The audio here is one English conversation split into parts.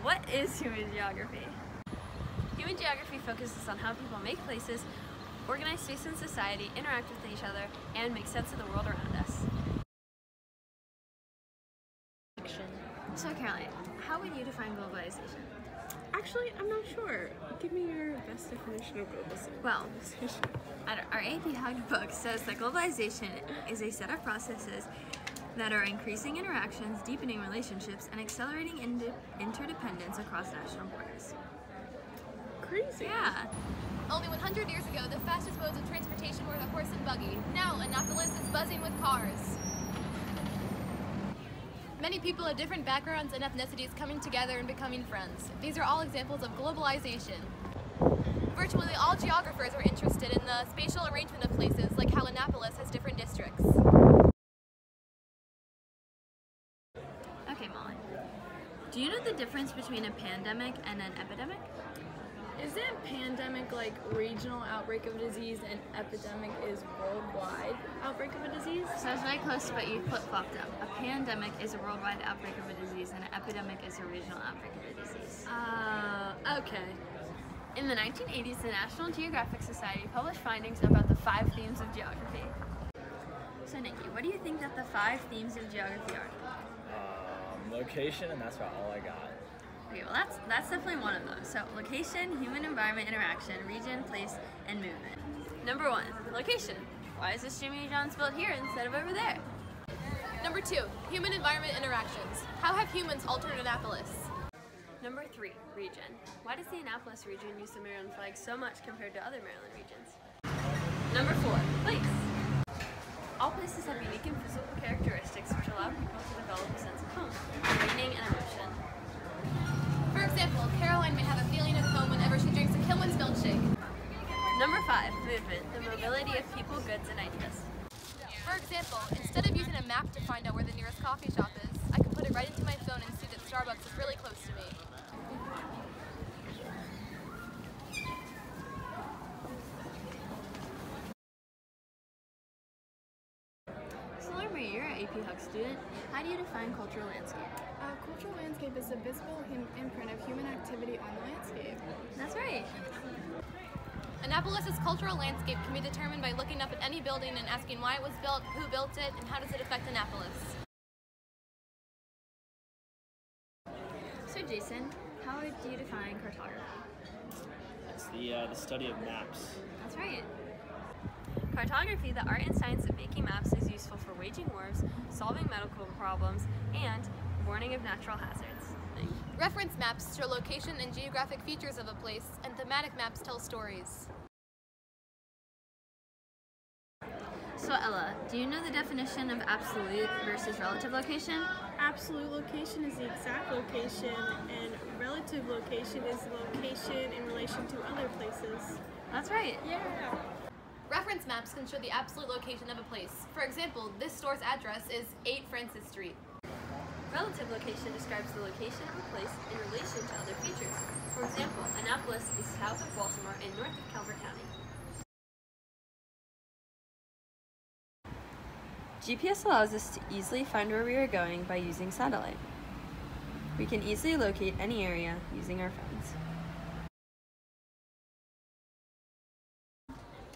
what is human geography? Human geography focuses on how people make places, organize space and society, interact with each other, and make sense of the world around us. So Caroline, how would you define globalization? Actually, I'm not sure. Give me your best definition of globalization. Well, our AP Hug book says that globalization is a set of processes that are increasing interactions, deepening relationships, and accelerating interdependence across national borders. Crazy. Yeah. Only 100 years ago, the fastest modes of transportation were the horse and buggy. Now, Annapolis is buzzing with cars. Many people of different backgrounds and ethnicities coming together and becoming friends. These are all examples of globalization. Virtually all geographers are interested in the spatial arrangement of places, like how Annapolis has different districts. Okay, Molly. Do you know the difference between a pandemic and an epidemic? Isn't pandemic like regional outbreak of a disease and epidemic is worldwide outbreak of a disease? So it's very close, but you flip-flopped up. A pandemic is a worldwide outbreak of a disease, and an epidemic is a regional outbreak of a disease. Okay. In the 1980s, the National Geographic Society published findings about the 5 themes of geography. So Nikki, what do you think that the 5 themes of geography are? Location, and that's about all I got. Okay, well that's definitely one of them. So location, human environment interaction, region, place, and movement. Number 1, location. Why is this Jimmy John's built here instead of over there? Number 2, human environment interactions. How have humans altered Annapolis? Number 3, region. Why does the Annapolis region use the Maryland flag so much compared to other Maryland regions? Number 4, place. All places have unique and physical characteristics which allow people to develop a sense of home, meaning, and emotion. For example, Caroline may have a feeling of home whenever she drinks a Kilman's milkshake. Number 5, movement. The mobility of people, goods, and ideas. For example, instead of using a map to find out where the nearest coffee shop is, I can put it right into my phone and see that Starbucks is really close to me. So Laura, you're an AP Hug student. How do you define cultural landscape? Cultural landscape is the visible imprint of human activity on the landscape. That's right. Annapolis's cultural landscape can be determined by looking up at any building and asking why it was built, who built it, and how does it affect Annapolis. So Jason, how would you define cartography? It's the study of maps. That's right. Cartography, the art and science of making maps, is useful for waging wars, solving medical problems, and warning of natural hazards. Reference maps show location and geographic features of a place, and thematic maps tell stories. So Ella, do you know the definition of absolute versus relative location? Absolute location is the exact location, and relative location is the location in relation to other places. That's right. Yeah. Reference maps can show the absolute location of a place. For example, this store's address is 8 Francis Street. Relative location describes the location of a place in relation to other features. For example, Annapolis is south of Baltimore and north of Calvert County. GPS allows us to easily find where we are going by using satellite. We can easily locate any area using our phones.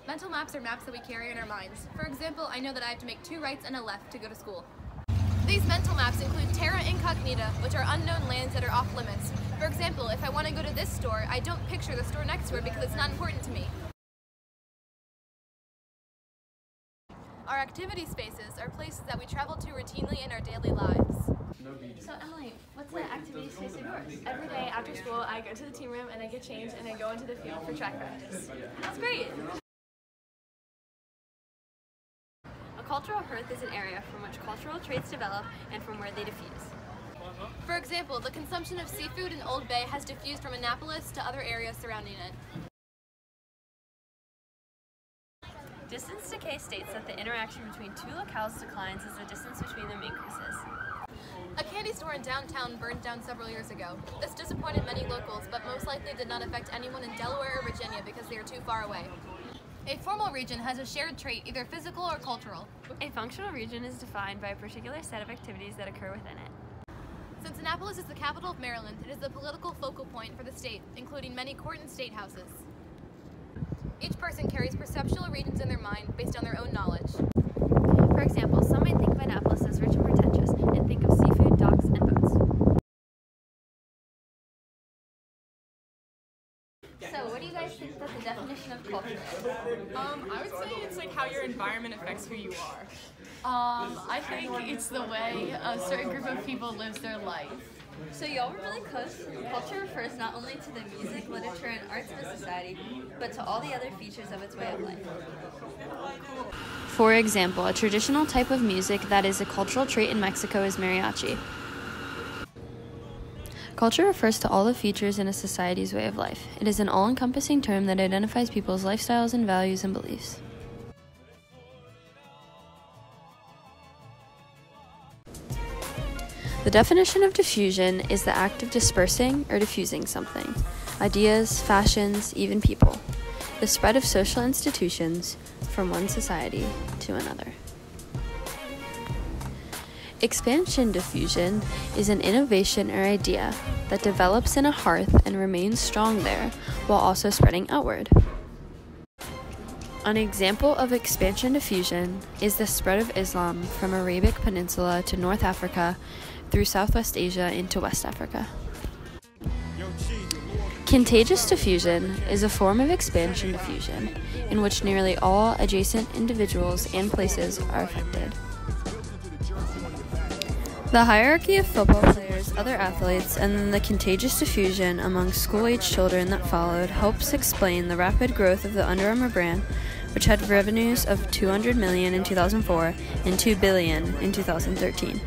Mental maps are maps that we carry in our minds. For example, I know that I have to make 2 rights and a left to go to school. These mental maps include terra incognita, which are unknown lands that are off limits. For example, if I want to go to this store, I don't picture the store next to it because it's not important to me. Our activity spaces are places that we travel to routinely in our daily lives. So Emily, what's the activity space of yours? Every day after school, I go to the team room and I get changed and I go into the field for track practice. That's great. A cultural hearth is an area from which cultural traits develop and from where they diffuse. For example, the consumption of seafood in Old Bay has diffused from Annapolis to other areas surrounding it. Distance decay states that the interaction between 2 locales declines as the distance between them increases. A candy store in downtown burned down several years ago. This disappointed many locals, but most likely did not affect anyone in Delaware or Virginia because they are too far away. A formal region has a shared trait, either physical or cultural. A functional region is defined by a particular set of activities that occur within it. Since Annapolis is the capital of Maryland, it is the political focal point for the state, including many court and state houses. Each person carries perceptual regions in their mind based on their own knowledge. For example, some might think of Annapolis as rich and pretentious and think of seafood, docks, and boats. So, what do you guys think that the definition of culture is? I would say it's like how your environment affects who you are. I think it's the way a certain group of people lives their life. So y'all were really close. Culture refers not only to the music, literature, and arts of a society, but to all the other features of its way of life. For example, a traditional type of music that is a cultural trait in Mexico is mariachi. Culture refers to all the features in a society's way of life. It is an all-encompassing term that identifies people's lifestyles and values and beliefs. The definition of diffusion is the act of dispersing or diffusing something, ideas, fashions, even people, the spread of social institutions from one society to another. Expansion diffusion is an innovation or idea that develops in a hearth and remains strong there while also spreading outward. An example of expansion diffusion is the spread of Islam from Arabic Peninsula to North Africa through Southwest Asia into West Africa. Contagious diffusion is a form of expansion diffusion in which nearly all adjacent individuals and places are affected. The hierarchy of football players, other athletes, and then the contagious diffusion among school-age children that followed helps explain the rapid growth of the Under Armour brand, which had revenues of $200 million in 2004 and $2 billion in 2013.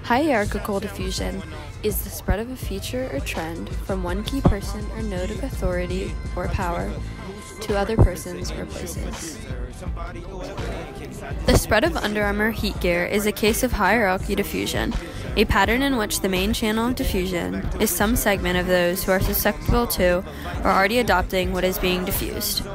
Hierarchical diffusion is the spread of a feature or trend from one key person or node of authority or power to other persons or places. The spread of Under Armour heat gear is a case of hierarchy diffusion, a pattern in which the main channel of diffusion is some segment of those who are susceptible to or already adopting what is being diffused.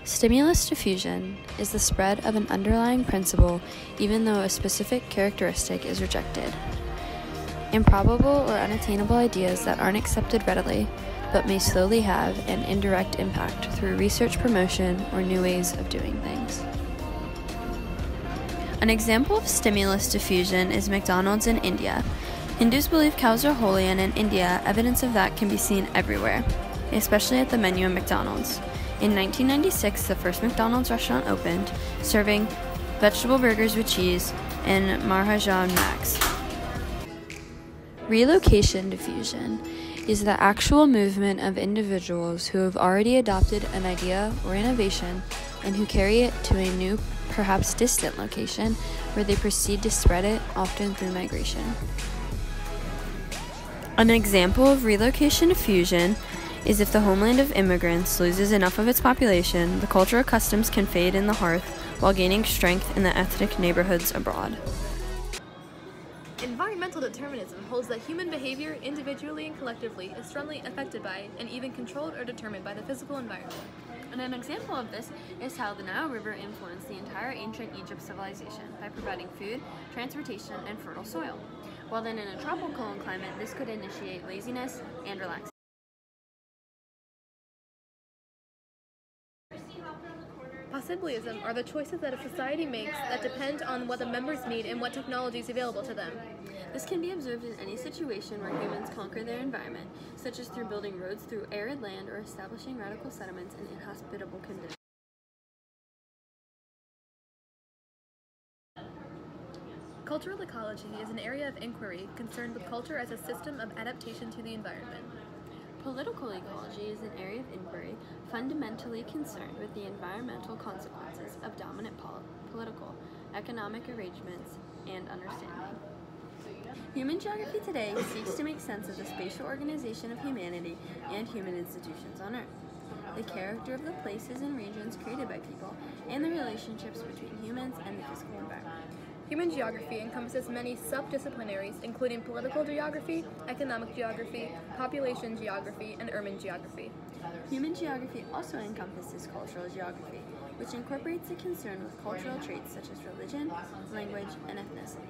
Stimulus diffusion is the spread of an underlying principle even though a specific characteristic is rejected. Improbable or unattainable ideas that aren't accepted readily, but may slowly have an indirect impact through research promotion or new ways of doing things. An example of stimulus diffusion is McDonald's in India. Hindus believe cows are holy, and in India, evidence of that can be seen everywhere, especially at the menu of McDonald's. In 1996, the first McDonald's restaurant opened, serving vegetable burgers with cheese in Maharajan Max. Relocation diffusion is the actual movement of individuals who have already adopted an idea or innovation and who carry it to a new, perhaps distant location where they proceed to spread it, often through migration. An example of relocation diffusion is if the homeland of immigrants loses enough of its population, the cultural customs can fade in the hearth while gaining strength in the ethnic neighborhoods abroad. Environmental determinism holds that human behavior, individually and collectively, is strongly affected by and even controlled or determined by the physical environment. And an example of this is how the Nile River influenced the entire ancient Egypt civilization by providing food, transportation, and fertile soil. While then in a tropical climate, this could initiate laziness and relaxation. Possibilism are the choices that a society makes that depend on what the members need and what technology is available to them. This can be observed in any situation where humans conquer their environment, such as through building roads through arid land or establishing radical settlements in inhospitable conditions. Cultural ecology is an area of inquiry concerned with culture as a system of adaptation to the environment. Political ecology is an area of inquiry fundamentally concerned with the environmental consequences of dominant political, economic arrangements, and understanding. Human geography today seeks to make sense of the spatial organization of humanity and human institutions on Earth, the character of the places and regions created by people, and the relationships between humans and the physical environment. Human geography encompasses many subdisciplinaries, including political geography, economic geography, population geography, and urban geography. Human geography also encompasses cultural geography, which incorporates a concern with cultural traits such as religion, language, and ethnicity.